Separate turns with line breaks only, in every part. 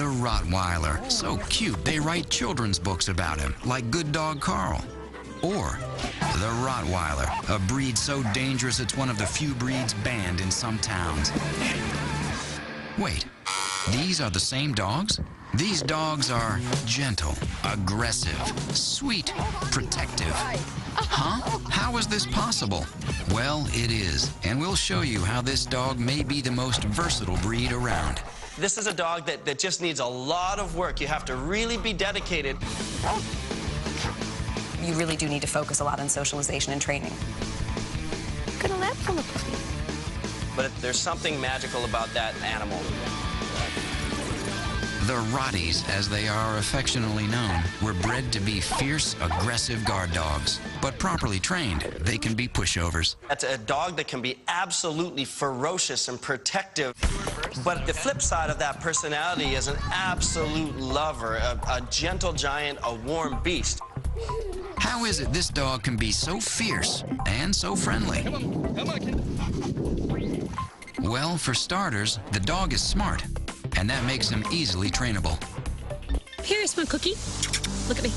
The Rottweiler, so cute they write children's books about him, like Good Dog Carl. Or the Rottweiler, a breed so dangerous it's one of the few breeds banned in some towns. Wait, these are the same dogs? These dogs are gentle, aggressive, sweet, protective. Huh? How is this possible? Well, it is, and we'll show you how this dog may be the most versatile breed around.
This is a dog that just needs a lot of work. You have to really be dedicated.
You really do need to focus a lot on socialization and training.
Gonna lap from a puppy.
But there's something magical about that animal.
The Rotties, as they are affectionately known, were bred to be fierce, aggressive guard dogs. But properly trained, they can be pushovers.
That's a dog that can be absolutely ferocious and protective. But the flip side of that personality is an absolute lover, a gentle giant, a warm beast.
How is it this dog can be so fierce and so friendly? Well, for starters, the dog is smart, and that makes him easily trainable.
Here's my cookie. Look at me.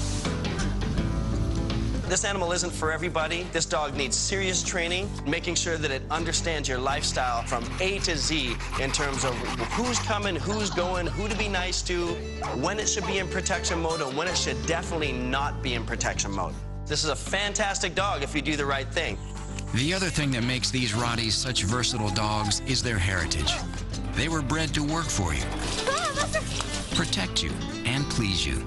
This animal isn't for everybody. This dog needs serious training, making sure that it understands your lifestyle from A to Z in terms of who's coming, who's going, who to be nice to, when it should be in protection mode, and when it should definitely not be in protection mode. This is a fantastic dog if you do the right thing.
The other thing that makes these Rotties such versatile dogs is their heritage. They were bred to work for you, protect you, and please you.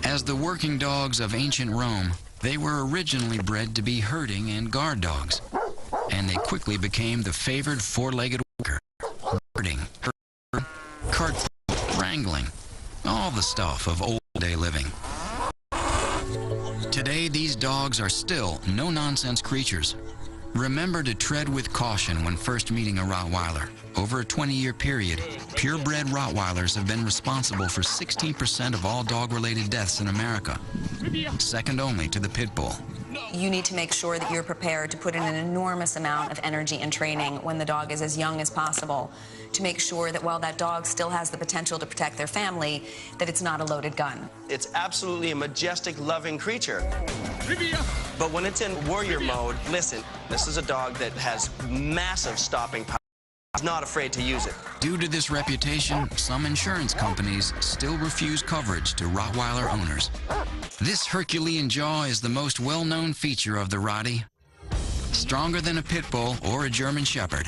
As the working dogs of ancient Rome, they were originally bred to be herding and guard dogs, and they quickly became the favored four-legged worker, herding, cart wrangling, all the stuff of old-day living. Today, these dogs are still no-nonsense creatures. Remember to tread with caution when first meeting a Rottweiler. Over a 20-year period, purebred Rottweilers have been responsible for 16% of all dog-related deaths in America, second only to the pit bull.
You need to make sure that you're prepared to put in an enormous amount of energy and training when the dog is as young as possible, to make sure that while that dog still has the potential to protect their family, that it's not a loaded gun.
It's absolutely a majestic, loving creature. But when it's in warrior mode, listen, this is a dog that has massive stopping power. He's not afraid to use it.
Due to this reputation, some insurance companies still refuse coverage to Rottweiler owners. This Herculean jaw is the most well-known feature of the Rottie. Stronger than a pit bull or a German Shepherd.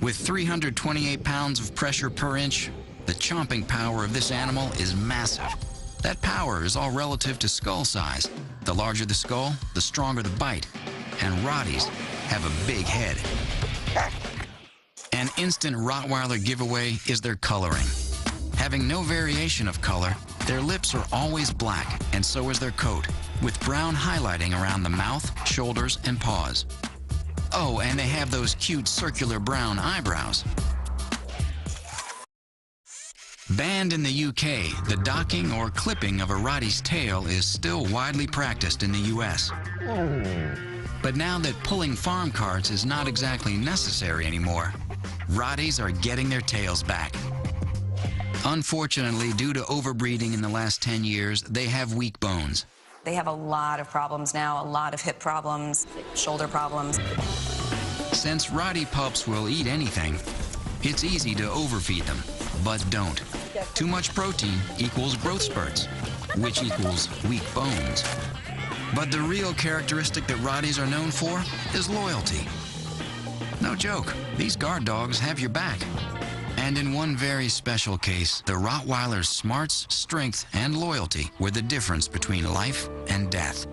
With 328 pounds of pressure per inch, the chomping power of this animal is massive. That power is all relative to skull size. The larger the skull, the stronger the bite. And Rotties have a big head. An instant Rottweiler giveaway is their coloring. Having no variation of color, their lips are always black, and so is their coat, with brown highlighting around the mouth, shoulders, and paws. Oh, and they have those cute circular brown eyebrows. Banned in the UK, the docking or clipping of a Rottie's tail is still widely practiced in the US. But now that pulling farm carts is not exactly necessary anymore, Rotties are getting their tails back. Unfortunately, due to overbreeding in the last 10 years, they have weak bones.
They have a lot of problems now, a lot of hip problems, shoulder problems.
Since Rottie pups will eat anything, it's easy to overfeed them, but don't. Too much protein equals growth spurts, which equals weak bones. But the real characteristic that Rotties are known for is loyalty. No joke, these guard dogs have your back. And in one very special case, the Rottweiler's smarts, strength, and loyalty were the difference between life and death.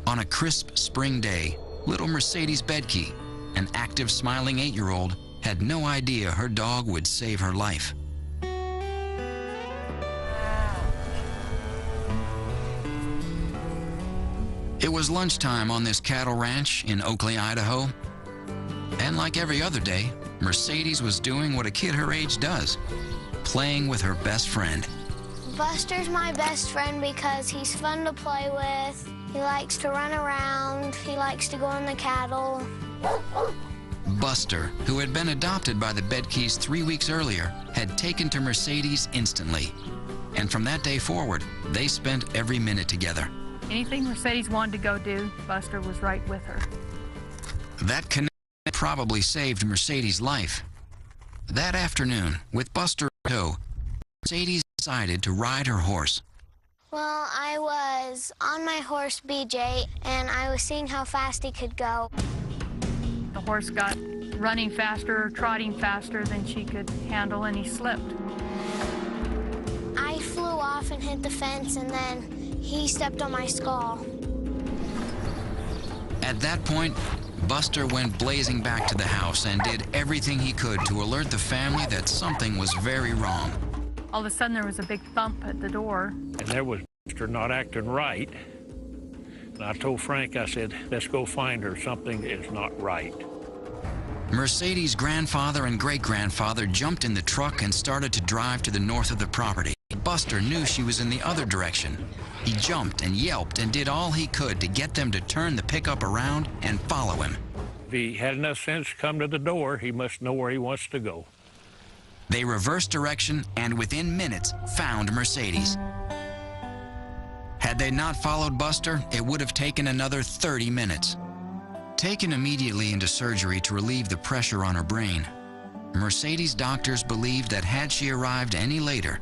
On a crisp spring day, little Mercedes Bedke, an active, smiling 8-year-old, had no idea her dog would save her life. It was lunchtime on this cattle ranch in Oakley, Idaho. And like every other day, Mercedes was doing what a kid her age does, playing with her best friend.
Buster's my best friend because he's fun to play with. He likes to run around. He likes to go on the cattle.
Buster, who had been adopted by the Bedkes 3 weeks earlier, had taken to Mercedes instantly. And from that day forward, they spent every minute together.
Anything Mercedes wanted to go do, Buster was right with her.
That connection probably saved Mercedes' life. That afternoon, with Buster in tow, Mercedes decided to ride her horse.
Well, I was on my horse, BJ, and I was seeing how fast he could go.
The horse got running faster, trotting faster than she could handle, and he slipped.
I flew off and hit the fence, and then he stepped on my skull.
At that point, Buster went blazing back to the house and did everything he could to alert the family that something was very wrong.
All of a sudden, there was a big thump at the door.
And there was Buster not acting right. And I told Frank, I said, let's go find her. Something is not right.
Mercedes' grandfather and great-grandfather jumped in the truck and started to drive to the north of the property. Buster knew she was in the other direction. He jumped and yelped and did all he could to get them to turn the pickup around and follow him.
If he had enough sense to come to the door, he must know where he wants to go.
They reversed direction and within minutes found Mercedes. Had they not followed Buster, it would have taken another 30 minutes. Taken immediately into surgery to relieve the pressure on her brain, Mercedes' doctors believed that had she arrived any later,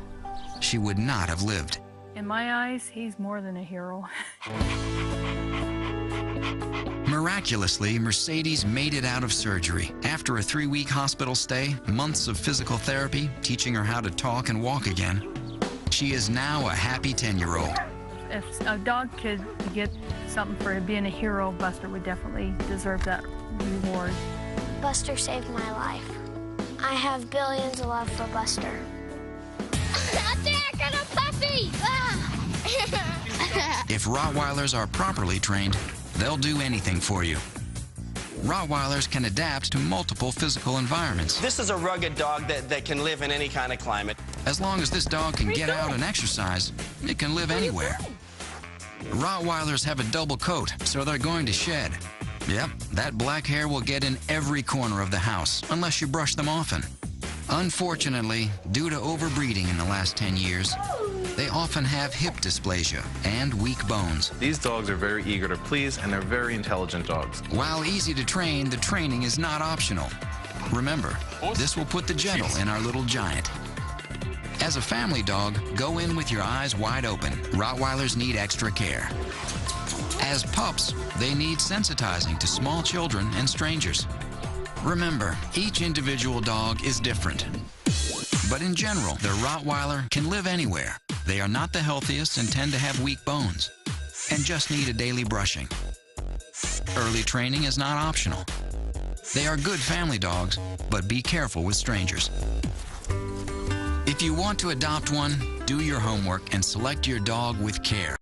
she would not have lived.
In my eyes, he's more than a hero.
Miraculously, Mercedes made it out of surgery. After a 3-week hospital stay, months of physical therapy, teaching her how to talk and walk again, she is now a happy 10-year-old.
If a dog could get something for being a hero, Buster would definitely deserve that reward.
Buster saved my life. I have billions of love for Buster. Attack on a puppy!
If Rottweilers are properly trained, they'll do anything for you. Rottweilers can adapt to multiple physical environments.
This is a rugged dog that can live in any kind of climate.
As long as this dog can get out and exercise, it can live anywhere. Rottweilers have a double coat, so they're going to shed. Yep, that black hair will get in every corner of the house, unless you brush them often. Unfortunately, due to overbreeding in the last 10 years, they often have hip dysplasia and weak bones.
These dogs are very eager to please, and they're very intelligent dogs.
While easy to train, the training is not optional. Remember, this will put the gentle in our little giant. As a family dog, go in with your eyes wide open. Rottweilers need extra care. As pups, they need sensitizing to small children and strangers. Remember, each individual dog is different. But in general, the Rottweiler can live anywhere. They are not the healthiest and tend to have weak bones, and just need a daily brushing. Early training is not optional. They are good family dogs, but be careful with strangers. If you want to adopt one, do your homework and select your dog with care.